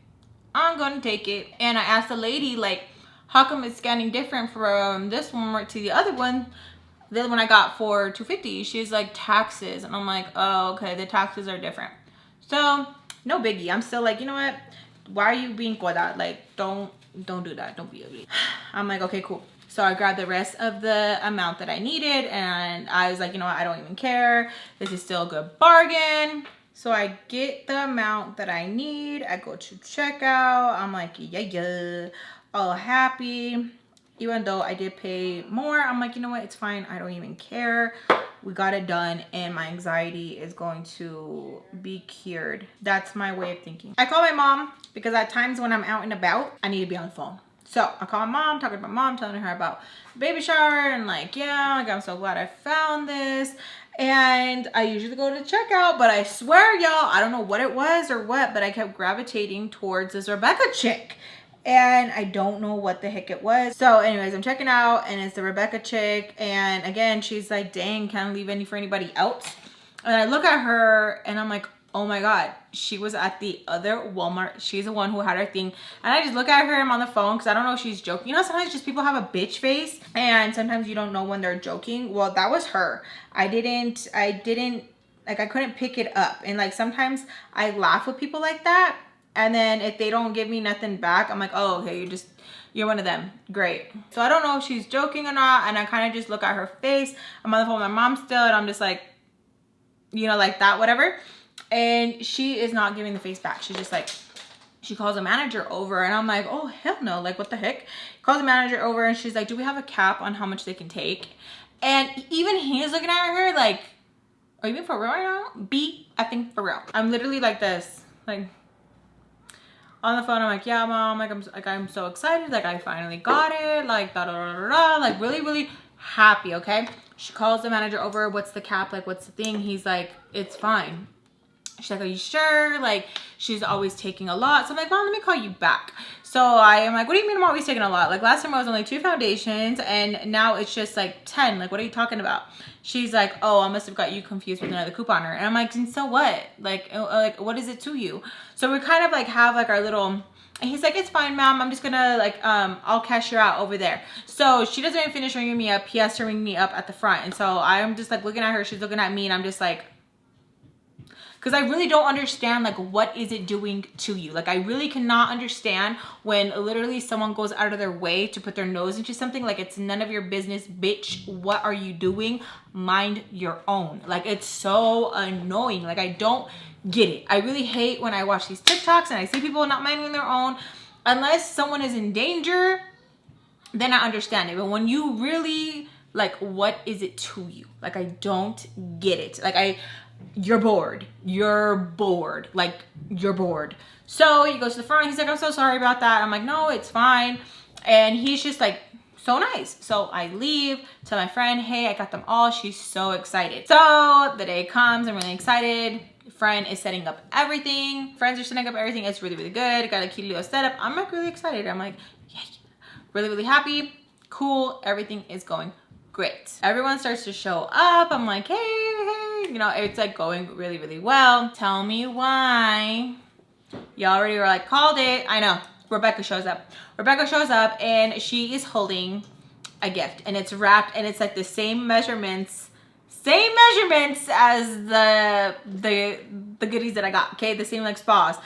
I'm gonna take it. And I asked the lady, like, how come it's scanning different from this one to the other one? The other one I got for $2.50. She's like, taxes. And I'm like, oh, okay, the taxes are different. So no biggie. I'm still like, you know what? Why are you being coda? Like, don't do that. Don't be ugly. I'm like, okay, cool. So I grabbed the rest of the amount that I needed, and I was like, you know what? I don't even care. This is still a good bargain. So I get the amount that I need. I go to checkout. I'm like, yeah, all happy. Even though I did pay more, I'm like, you know what? It's fine. I don't even care. We got it done, and my anxiety is going to be cured. That's my way of thinking. I call my mom, because at times when I'm out and about, I need to be on the phone. So I call my mom, talking to my mom, telling her about the baby shower, and like, yeah, like, I'm so glad I found this. And I usually go to checkout, but I swear, y'all, I don't know what it was or what, but I kept gravitating towards this Rebecca chick. And I don't know what the heck it was. So anyways, I'm checking out, and it's the Rebecca chick. And again, she's like, dang, can't leave any for anybody else. And I look at her, and I'm like, oh my God, she was at the other Walmart. She's the one who had her thing. And I just look at her, I'm on the phone, because I don't know if she's joking. You know, sometimes just people have a bitch face, and sometimes you don't know when they're joking. Well, that was her. I didn't, like, I couldn't pick it up. And like, sometimes I laugh with people like that. And then if they don't give me nothing back, I'm like, oh, okay, you're one of them. Great. So I don't know if she's joking or not. And I kind of just look at her face. I'm on the phone with my mom still, and I'm just like, you know, like that, whatever. And she is not giving the face back. She's just like, she calls a manager over, and I'm like, oh, hell no. Like, what the heck? Calls the manager over, and she's like, do we have a cap on how much they can take? And even he is looking at her like, are you being for real right now? B, I think for real. I'm literally like this, like on the phone. I'm like, yeah, mom, like I'm so excited, like I finally got it, like da da da da da, like really happy. Okay, she calls the manager over. What's the cap? Like, what's the thing? He's like, it's fine. She's like, are you sure? Like, she's always taking a lot. So I'm like, mom, let me call you back. So I am like, what do you mean I'm always taking a lot? Like, last time I was only 2 foundations and now it's just like 10. Like, what are you talking about? She's like, oh, I must have got you confused with another couponer. And I'm like, and so what? Like, what is it to you? So we kind of like have like our little, and he's like, it's fine, ma'am. I'm just gonna like, I'll cash you out over there. So she doesn't even finish ringing me up. He has to ring me up at the front. And so I'm just like looking at her. She's looking at me and I'm just like, because I really don't understand, like, what is it doing to you? Like, I really cannot understand when literally someone goes out of their way to put their nose into something. Like, it's none of your business, bitch. What are you doing? Mind your own. Like, it's so annoying. Like, I don't get it. I really hate when I watch these TikToks and I see people not minding their own. Unless someone is in danger, then I understand it. But when you really, like, what is it to you? Like, I don't get it. Like, you're bored. You're bored. Like, you're bored. So he goes to the front. He's like, I'm so sorry about that. I'm like, no, it's fine. And he's just like, so nice. So I leave, tell my friend, hey, I got them all. She's so excited. So the day comes. I'm really excited. Friend is setting up everything. Friends are setting up everything. It's really good. Got a cute little setup. I'm like really excited. I'm like, yeah. Really happy. Cool. Everything is going great. Everyone starts to show up. I'm like, hey, you know, it's like going really well. Tell me why. You already were like, called it. I know. Rebecca shows up. Rebecca shows up and she is holding a gift and it's wrapped and it's like the same measurements as the goodies that I got. Okay, the same like spas.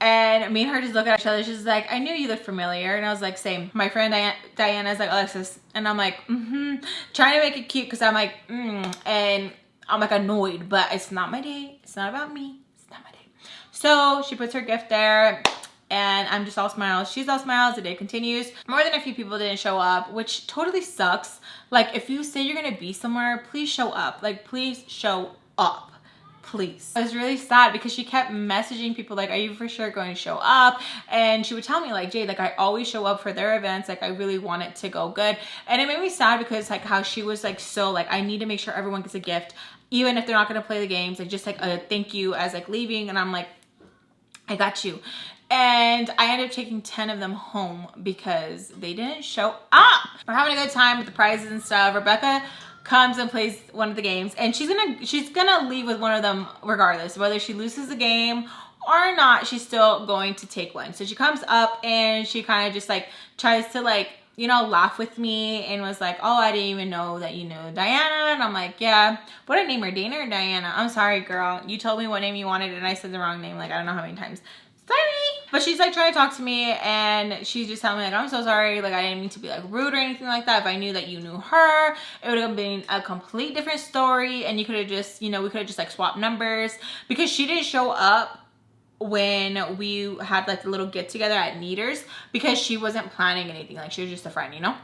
And me and her just look at each other. She's like, I knew you looked familiar. And I was like, same. My friend Diana's like, Alexis. And I'm like, trying to make it cute because I'm like, and I'm like annoyed, but it's not my day. It's not about me. It's not my day. So she puts her gift there and I'm just all smiles. She's all smiles. The day continues. More than a few people didn't show up, which totally sucks. Like, if you say you're going to be somewhere, please show up. Like, please show up. Please. I was really sad because she kept messaging people like, are you for sure going to show up? And she would tell me like, Jade, like I always show up for their events. Like I really want it to go good. And it made me sad because like how she was like, so like, I need to make sure everyone gets a gift, even if they're not going to play the games, like just like a thank you as like leaving. And I'm like, I got you. And I ended up taking 10 of them home because they didn't show up. We're having a good time with the prizes and stuff. Rebecca comes and plays one of the games and she's gonna leave with one of them regardless. Whether she loses the game or not, she's still going to take one. So she comes up and she kind of just like tries to like, you know, laugh with me and was like, oh, I didn't even know that you knew Diana. And I'm like, yeah. What did I name her, Dana or Diana? I'm sorry, girl. You told me what name you wanted and I said the wrong name. Like, I don't know how many times. Sorry. But she's like trying to talk to me and she's just telling me like, I'm so sorry. Like, I didn't mean to be like rude or anything like that. If I knew that you knew her, it would have been a complete different story. And you could have just, you know, we could have just like swapped numbers because she didn't show up when we had like the little get together at Neaters because she wasn't planning anything. Like, she was just a friend, you know?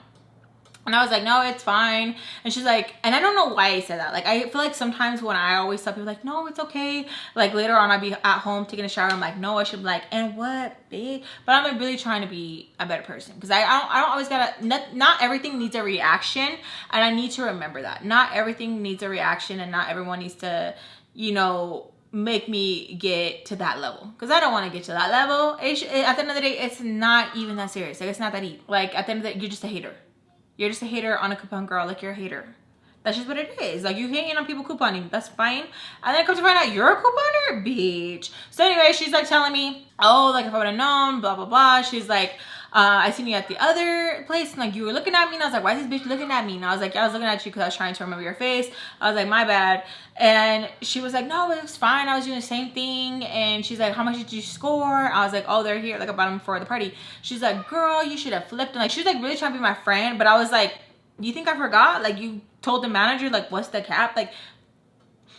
And I was like, no, it's fine. And she's like, and I don't know why I said that. Like, I feel like sometimes when I always tell people like, no, it's okay. Like later on I'd be at home taking a shower. I'm like, no, I should be like, and what, babe? But I'm like really trying to be a better person. Because I don't always gotta, not everything needs a reaction. And I need to remember that. Not everything needs a reaction and not everyone needs to, you know, make me get to that level. Because I don't want to get to that level. At the end of the day, it's not even that serious. Like, it's not that deep. Like, at the end of the day, you're just a hater. You're just a hater on a coupon, girl. Like, you're a hater. That's just what it is. Like, you hating on people couponing. That's fine. And then come to find out you're a couponer? Bitch. So anyway, she's like telling me, oh, like if I would have known, blah, blah, blah. She's like, I seen you at the other place and like you were looking at me. And I was like, why is this bitch looking at me? And I was like, yeah, I was looking at you because I was trying to remember your face. I was like, my bad. And she was like, no, it was fine. I was doing the same thing. And she's like, how much did you score? I was like, oh, they're here. Like, I bought them for the party. She's like, girl, you should have flipped. And like, she was like really trying to be my friend. But I was like, you think I forgot? Like, you told the manager, like, what's the cap? Like,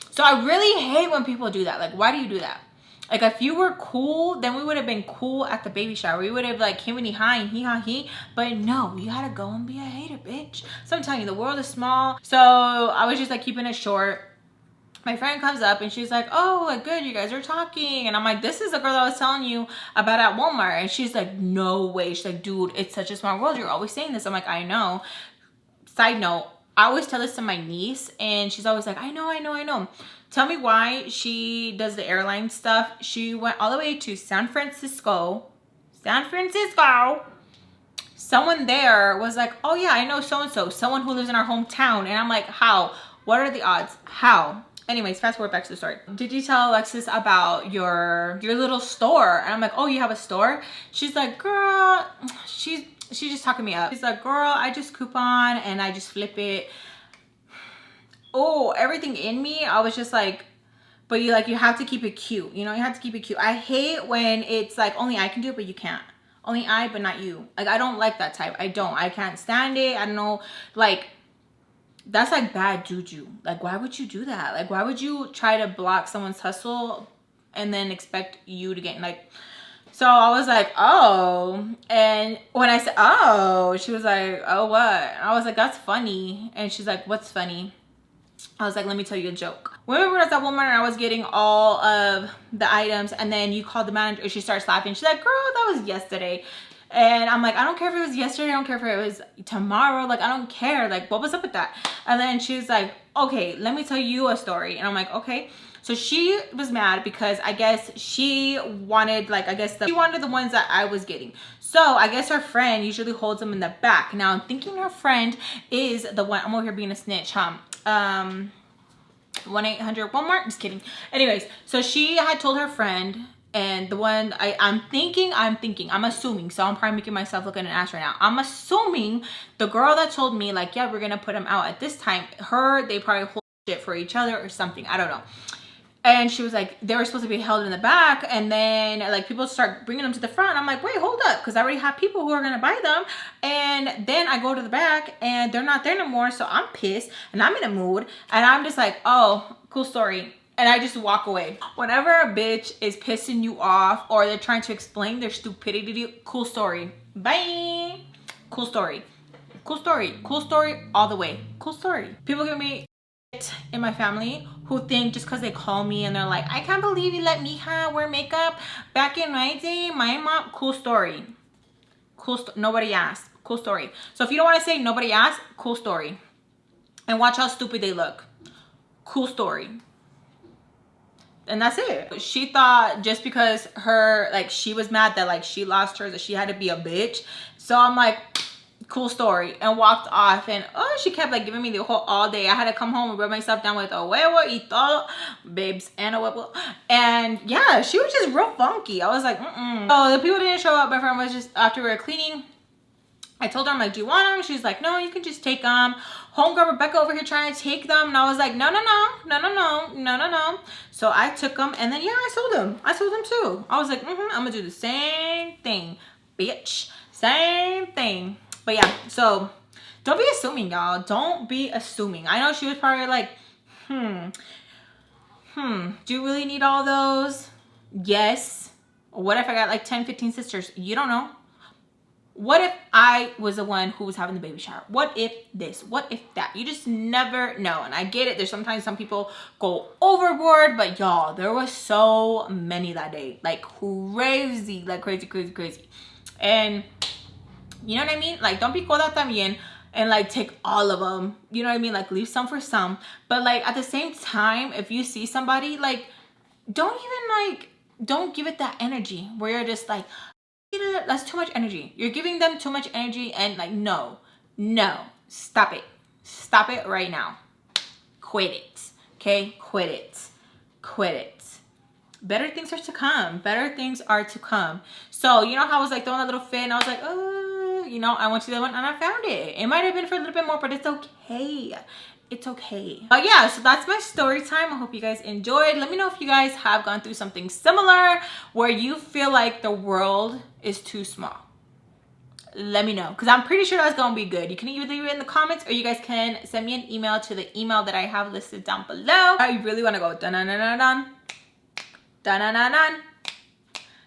so I really hate when people do that. Like, why do you do that? Like, if you were cool, then we would have been cool at the baby shower. We would have, like, him hi and he. But no, you gotta go and be a hater, bitch. So I'm telling you, the world is small. So I was just, like, keeping it short. my friend comes up and she's like, oh, like, good, you guys are talking. And I'm like, this is the girl that I was telling you about at Walmart. And she's like, no way. She's like, dude, it's such a small world. You're always saying this. I'm like, I know. Side note, I always tell this to my niece and she's always like, I know. Tell me why she does the airline stuff. She went all the way to San Francisco. Someone there was like, oh yeah, I know so-and-so, someone who lives in our hometown. And I'm like, how? What are the odds? How? Anyways, fast forward back to the story. Did you tell Alexis about your little store? And I'm like, oh, you have a store? She's like, girl, she's just talking me up. She's like, girl, I just coupon and I just flip it. Oh, everything in me, I was just like, but you have to keep it cute. You know, you have to keep it cute. I hate when it's like, only I can do it, but you can't. Only I, but not you. Like, I don't like that type. I can't stand it. I don't know, like, that's like bad juju. Like, why would you do that? Like, why would you try to block someone's hustle and then expect you to get, like, so I was like, oh. And when I said, oh, she was like, oh, what? And I was like, that's funny. And she's like, what's funny? I was like, let me tell you a joke. Remember when I was at Walmart and I was getting all of the items and then you called the manager and she starts laughing. She's like, girl, that was yesterday. And I'm like, I don't care if it was yesterday. I don't care if it was tomorrow. Like, I don't care. Like, what was up with that? And then she was like, okay, let me tell you a story. And I'm like, okay. So she was mad because I guess she wanted, like, she wanted the ones that I was getting. So I guess her friend usually holds them in the back. Now I'm thinking her friend is the one. I'm over here being a snitch, huh? 1-800 Walmart. Just kidding. Anyways, so she had told her friend. And the one I'm assuming, so I'm probably making myself look at an ass right now. I'm assuming the girl that told me, like, yeah, we're gonna put them out at this time, they probably hold shit for each other or something. I don't know. And she was like, they were supposed to be held in the back, and then like people start bringing them to the front. I'm like, wait, hold up, because I already have people who are gonna buy them. And then I go to the back and they're not there no more, so I'm pissed and I'm in a mood and I'm just like, oh, cool story. And I just walk away. Whenever a bitch is pissing you off or they're trying to explain their stupidity to you, cool story. Bye. Cool story. Cool story. Cool story all the way. Cool story. People give me shit in my family who think just because they call me and they're like, I can't believe you let mija wear makeup. Back in my day, my mom, cool story. Nobody asked. Cool story. So if you don't want to say nobody asked, cool story. And watch how stupid they look. Cool story. And that's it. She thought just because she was mad that like she lost hers, that she had to be a bitch. So I'm like, cool story, and walked off. And oh, she kept like giving me the whole all day. I had to come home and rub myself down with a huevo y todo, babes, and a huevo. And yeah, she was just real funky. I was like, So the people didn't show up. My friend was just, after we were cleaning, I told her, I'm like, do you want them? She's like, no, you can just take them. Homegirl Rebecca over here trying to take them. And I was like, no. So I took them, and then yeah, I sold them. I sold them too. I was like, I'm gonna do the same thing, bitch. Same thing. But yeah, so don't be assuming, y'all. Don't be assuming. I know she was probably like, do you really need all those? Yes. What if I got like 10, 15 sisters? You don't know. What if I was the one who was having the baby shower? What if this? What if that? You just never know. And I get it. There's sometimes some people go overboard. But y'all, there was so many that day. Like crazy. Like crazy. And you know what I mean? Like, don't be coda también and like take all of them. You know what I mean? Like, leave some for some. But like at the same time, if you see somebody, like, don't give it that energy where you're just like, that's too much energy. You're giving them too much energy, and like, no, stop it right now. Quit it. Okay, quit it. Better things are to come. So you know how I was like throwing that little fit and I was like, oh, you know, I went to the one and I found it. It might have been for a little bit more, but it's okay. It's okay. But yeah, so that's my story time. I hope you guys enjoyed. Let me know if you guys have gone through something similar where you feel like the world is too small. Let me know, because I'm pretty sure that's gonna be good. You can either leave it in the comments or you guys can send me an email to the email that I have listed down below. I really want to go dun-dun-dun-dun-dun, dun-dun-dun-dun.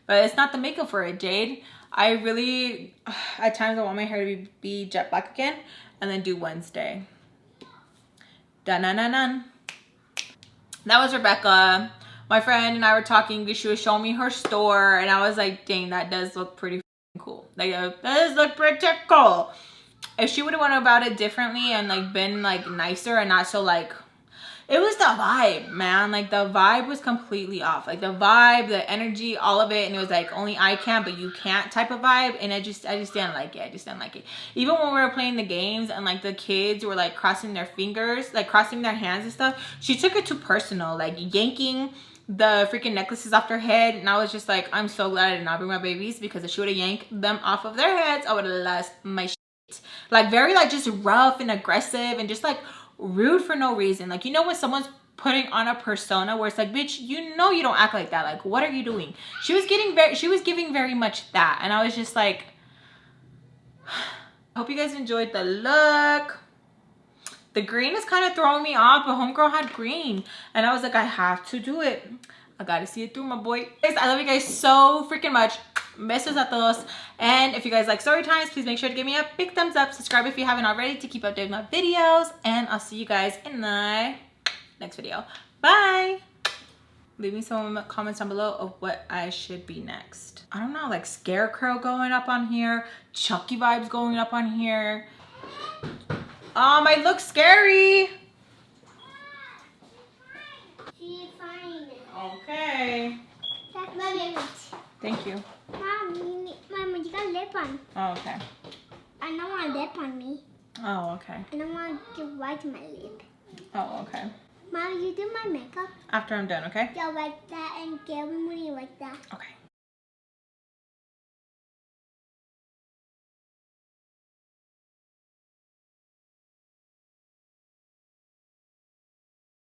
But it's not the makeup for it, Jade. I really, at times I want my hair to be jet black again and then do Wednesday. Dun-dun-dun-dun. that was Rebecca. My friend and I were talking. She was showing me her store, and I was like, dang, that does look pretty cool. Like, that does look pretty cool. If she would have went about it differently and like been like nicer and not so like, it was the vibe, man. Like the vibe was completely off. Like the vibe, the energy, all of it. And it was like only I can, but you can't type of vibe. And I just didn't like it. I just didn't like it. Even when we were playing the games and like the kids were like crossing their fingers, like crossing their hands and stuff, she took it too personal, like yanking the freaking necklaces off their head. And I was just like, I'm so glad I did not bring my babies, because if she would have yanked them off of their heads, I would have lost my shit. Like very like just rough and aggressive and just like rude for no reason. Like, you know, when someone's putting on a persona where it's like, bitch, you know you don't act like that. Like, what are you doing? She was giving very much that. And I was just like, I hope you guys enjoyed the look. The green is kind of throwing me off, but homegirl had green. And I was like, I have to do it. I gotta see it through, my boy. Guys, I love you guys so freaking much. Besos a todos. And if you guys like story times, please make sure to give me a big thumbs up. Subscribe if you haven't already to keep updated with my videos. And I'll see you guys in the next video. Bye. Leave me some comments down below of what I should be next. I don't know, like Scarecrow going up on here. Chucky vibes going up on here. I look scary. She's fine. Okay. Thank you. Mom, you got lip on. Oh, okay. I don't want lip on me. Oh, okay. I don't want to white my lip. Oh, okay. Mom, you do my makeup? After I'm done, okay? Yeah, like that, and get me like that. Okay.